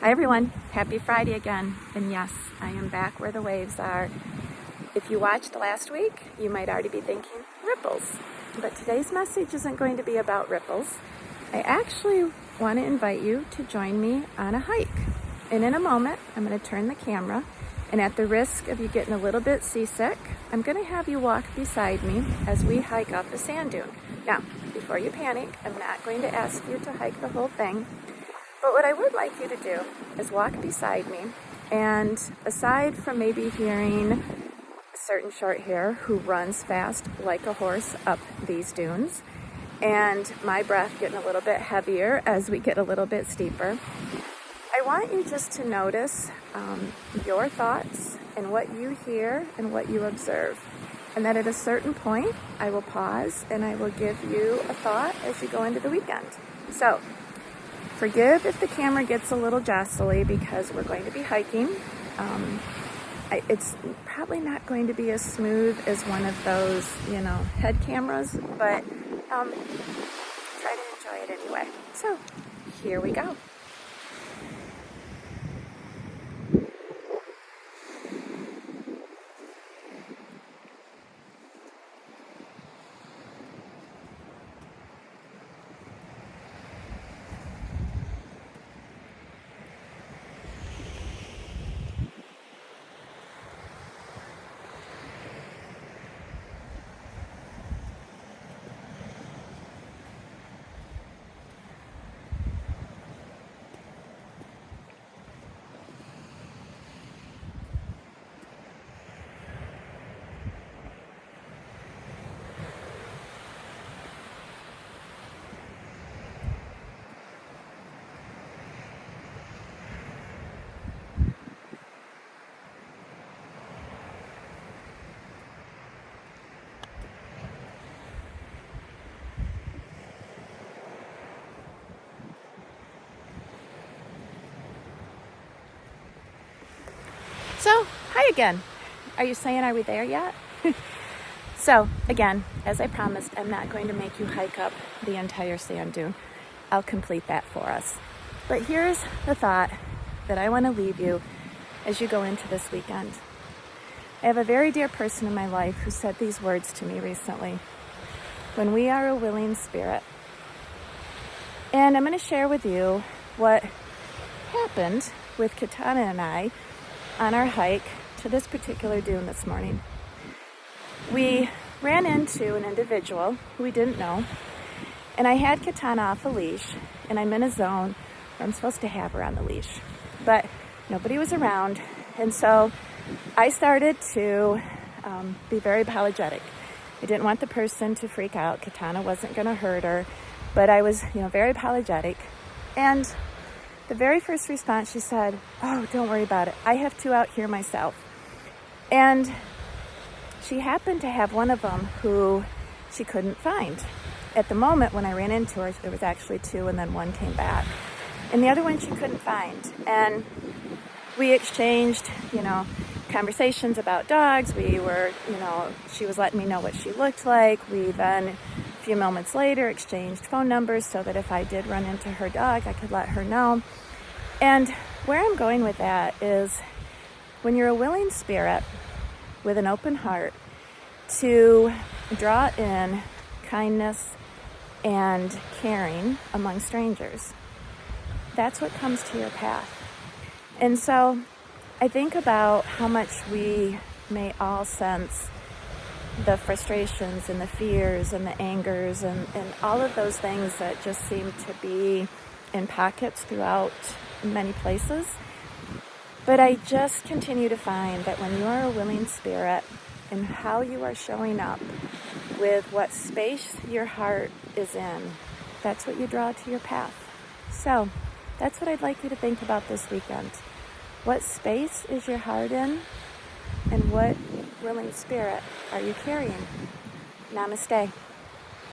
Hi everyone, happy Friday again. And yes, I am back where the waves are. If you watched last week, you might already be thinking ripples. But today's message isn't going to be about ripples. I actually want to invite you to join me on a hike. And in a moment, I'm going to turn the camera, and at the risk of you getting a little bit seasick, I'm going to have you walk beside me as we hike up a sand dune. Now, before you panic, I'm not going to ask you to hike the whole thing. But what I would like you to do is walk beside me, and aside from maybe hearing a certain short hair who runs fast like a horse up these dunes, and my breath getting a little bit heavier as we get a little bit steeper, I want you just to notice your thoughts and what you hear and what you observe. And that at a certain point, I will pause and I will give you a thought as you go into the weekend. So, forgive if the camera gets a little jostly because we're going to be hiking. It's probably not going to be as smooth as one of those, head cameras, but try to enjoy it anyway. So, here we go. So, hi again. Are you saying, are we there yet? So, again, as I promised, I'm not going to make you hike up the entire sand dune. I'll complete that for us. But here's the thought that I want to leave you as you go into this weekend. I have a very dear person in my life who said these words to me recently. When we are a willing spirit. And I'm going to share with you what happened with Katana and I on our hike to this particular dune this morning. We ran into an individual who we didn't know, and I had Katana off a leash, and I'm in a zone where I'm supposed to have her on the leash, but nobody was around, and so I started to be very apologetic. I didn't want the person to freak out. Katana wasn't going to hurt her, but I was, very apologetic. And the very first response, she said, "Oh, don't worry about it. I have two out here myself." And she happened to have one of them who she couldn't find. At the moment when I ran into her, there was actually two, and then one came back. And the other one she couldn't find. And we exchanged, conversations about dogs. We were, she was letting me know what she looked like. We then, a few moments later, exchanged phone numbers so that if I did run into her dog, I could let her know. And where I'm going with that is when you're a willing spirit with an open heart to draw in kindness and caring among strangers, that's what comes to your path. And so I think about how much we may all sense the frustrations and the fears and the angers and all of those things that just seem to be in pockets throughout many places. But I just continue to find that when you are a willing spirit and how you are showing up with what space your heart is in, that's what you draw to your path. So that's what I'd like you to think about this weekend. What space is your heart in, and what willing spirit are you carrying? Namaste.